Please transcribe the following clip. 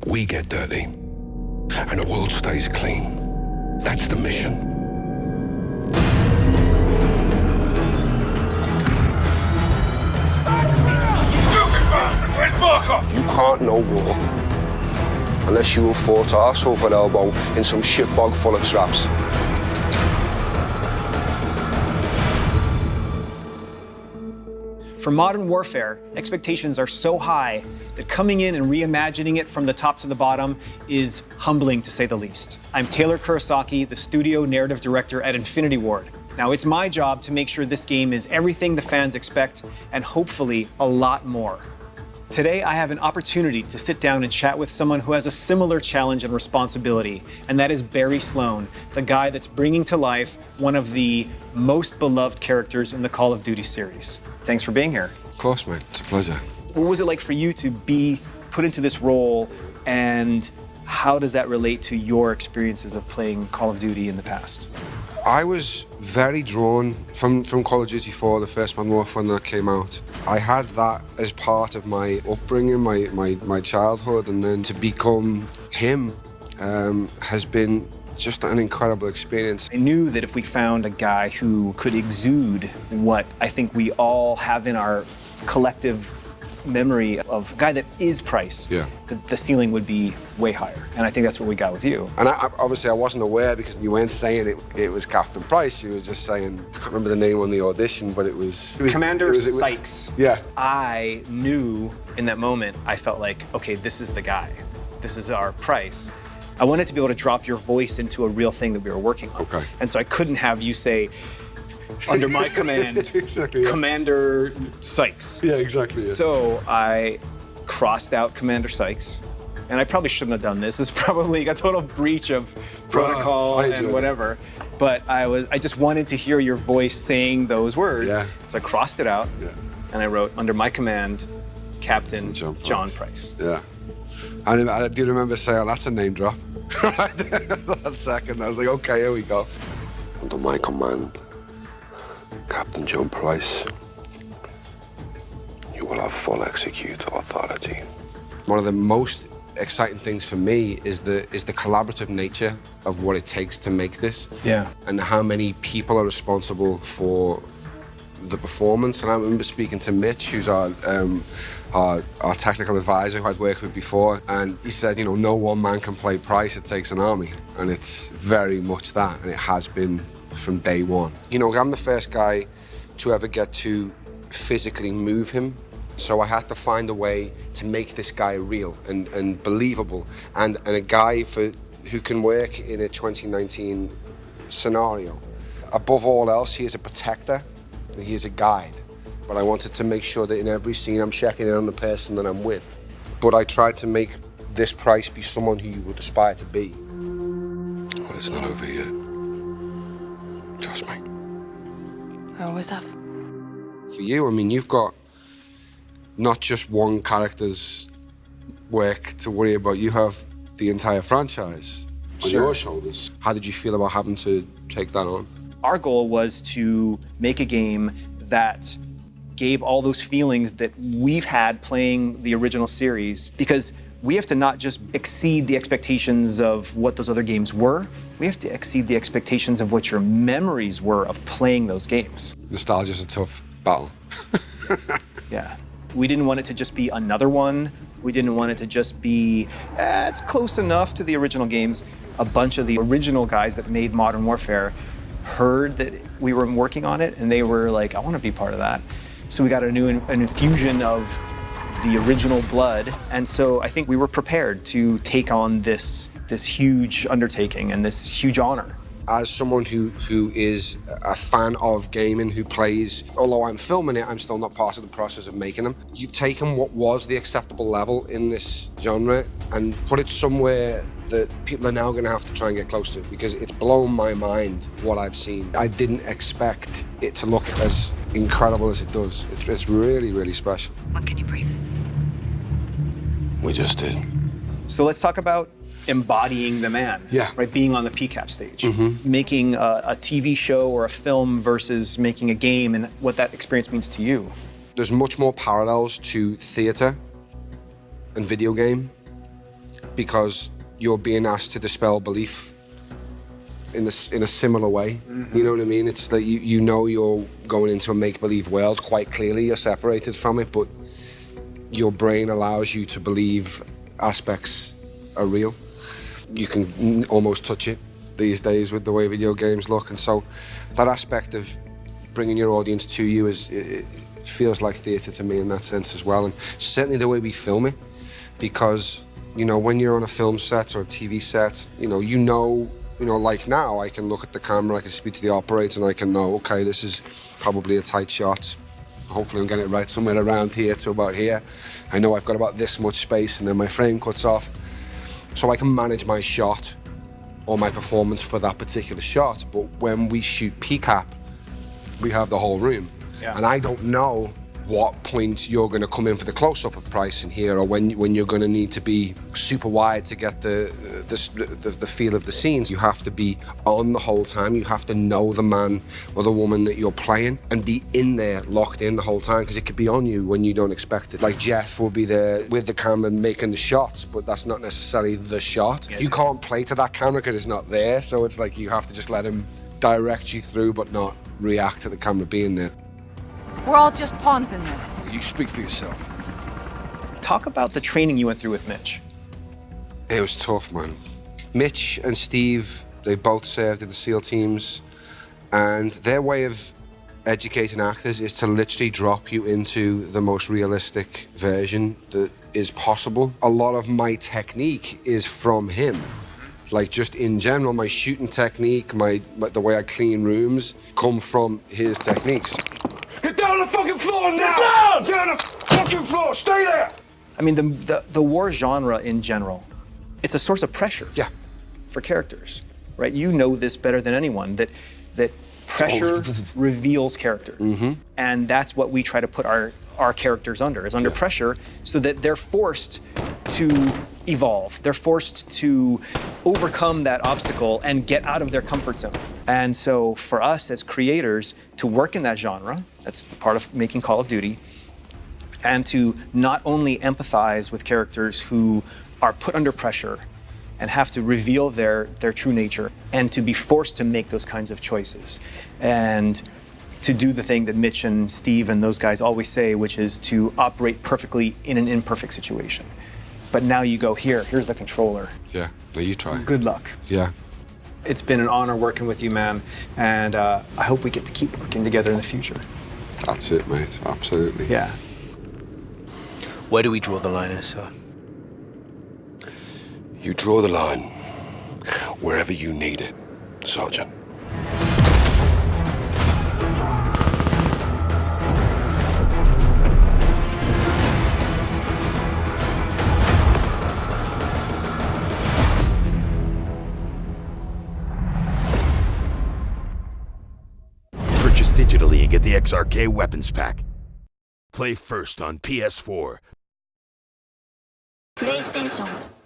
We get dirty, and the world stays clean. That's the mission. You can't know war unless you have fought arse over elbow in some shitbog full of traps. For modern warfare, expectations are so high that coming in and reimagining it from the top to the bottom is humbling, to say the least. I'm Taylor Kurosaki, the studio narrative director at Infinity Ward. Now, it's my job to make sure this game is everything the fans expect, and hopefully a lot more. Today, I have an opportunity to sit down and chat with someone who has a similar challenge and responsibility, and that is Barry Sloane, the guy that's bringing to life one of the most beloved characters in the Call of Duty series. Thanks for being here. Of course, mate. It's a pleasure. What was it like for you to be put into this role, and how does that relate to your experiences of playing Call of Duty in the past? I was very drawn from Call of Duty 4, the first Modern Warfare that came out. I had that as part of my upbringing, my childhood, and then to become him has been just an incredible experience. I knew that if we found a guy who could exude what I think we all have in our collective memory of a guy that is Price, Yeah. the ceiling would be way higher. And I think that's what we got with you. And obviously I wasn't aware because you weren't saying it was Captain Price. You were just saying, I can't remember the name on the audition, but it was Commander Sykes. Yeah. I knew in that moment, I felt like, okay, this is the guy. This is our Price. I wanted to be able to drop your voice into a real thing that we were working on. Okay. And so I couldn't have you say, under my command, Exactly, yeah. Commander Sykes. Yeah, exactly. Yeah. So I crossed out Commander Sykes, and I probably shouldn't have done this. It's probably a total breach of protocol I and enjoyed it. whatever. But I just wanted to hear your voice saying those words. Yeah. So I crossed it out, Yeah. and I wrote, under my command, Captain John John Price. Price. Yeah. And I do remember saying, oh, that's a name drop. Right that second, I was like, okay, here we go. Under my command, Captain John Price, you will have full executor authority. One of the most exciting things for me is the collaborative nature of what it takes to make this. Yeah. And how many people are responsible for the performance. And I remember speaking to Mitch, who's our technical advisor who I'd worked with before, and he said, you know, no one man can play Price, it takes an army. And it's very much that, and it has been from day one. You know, I'm the first guy to ever get to physically move him, so I had to find a way to make this guy real and believable, and a guy who can work in a 2019 scenario. Above all else, he is a protector, and he is a guide. But I wanted to make sure that in every scene I'm checking in on the person that I'm with. But I tried to make this Price be someone who you would aspire to be. Well, it's not over yet. Trust me. I always have. For you, I mean, you've got not just one character's work to worry about, you have the entire franchise on your shoulders. How did you feel about having to take that on? Our goal was to make a game that gave all those feelings that we've had playing the original series, because we have to not just exceed the expectations of what those other games were, we have to exceed the expectations of what your memories were of playing those games. Nostalgia's a tough battle. Yeah. We didn't want it to just be another one. We didn't want it to just be, it's close enough to the original games. A bunch of the original guys that made Modern Warfare heard that we were working on it, and they were like, I want to be part of that. So we got an infusion of the original blood, and so I think we were prepared to take on this huge undertaking and this huge honor. As someone who is a fan of gaming, who plays, although I'm filming it, I'm still not part of the process of making them. You've taken what was the acceptable level in this genre and put it somewhere that people are now going to have to try and get close to, because it's blown my mind what I've seen. I didn't expect it to look as incredible as it does. It's really, really special. When can you breathe? We just did. So let's talk about embodying the man, Yeah. right? Being on the PCAP stage, making a TV show or a film versus making a game, and what that experience means to you. There's much more parallels to theatre and video game because you're being asked to dispel belief in a similar way. You know what I mean? It's like you know you're going into a make-believe world quite clearly. You're separated from it, but your brain allows you to believe aspects are real. You can almost touch it these days with the way video games look, and so that aspect of bringing your audience to you it feels like theatre to me in that sense as well, and certainly the way we film it, because you know when you're on a film set or a TV set, you know, like now I can look at the camera, I can speak to the operator, and I can know, okay, this is probably a tight shot. Hopefully I'm getting it right somewhere around here to about here. I know I've got about this much space, and then my frame cuts off, so I can manage my shot or my performance for that particular shot. But when we shoot PCAP, we have the whole room. Yeah. And I don't know what point you're going to come in for the close-up of Price in here, or when you're going to need to be super wide to get the feel of the scenes. You have to be on the whole time. You have to know the man or the woman that you're playing and be in there, locked in the whole time, because it could be on you when you don't expect it. Like Jeff will be there with the camera making the shots, but that's not necessarily the shot. Yeah. You can't play to that camera because it's not there, so it's like you have to just let him direct you through, but not react to the camera being there. We're all just pawns in this. You speak for yourself. Talk about the training you went through with Mitch. It was tough, man. Mitch and Steve, they both served in the SEAL teams, and their way of educating actors is to literally drop you into the most realistic version that is possible. A lot of my technique is from him. Like, just in general, my shooting technique, the way I clean rooms come from his techniques. Get down on the fucking floor now! Get down! Get on the fucking floor! Stay there! I mean, the war genre in general, it's a source of pressure. Yeah. For characters, right? You know this better than anyone, that pressure reveals character. Mm-hmm. And that's what we try to put our characters under, is under pressure, so that they're forced to evolve. They're forced to overcome that obstacle and get out of their comfort zone. And so for us as creators to work in that genre, that's part of making Call of Duty, and to not only empathize with characters who are put under pressure and have to reveal their true nature, and to be forced to make those kinds of choices, and to do the thing that Mitch and Steve and those guys always say, which is to operate perfectly in an imperfect situation. But now you go, here's the controller. Yeah, now you try. Good luck. Yeah. It's been an honor working with you, man, and I hope we get to keep working together in the future. That's it, mate, absolutely. Yeah. Where do we draw the line, sir? You draw the line wherever you need it, Sergeant. Purchase digitally and get the XRK Weapons Pack. Play first on PS4. プレイステーション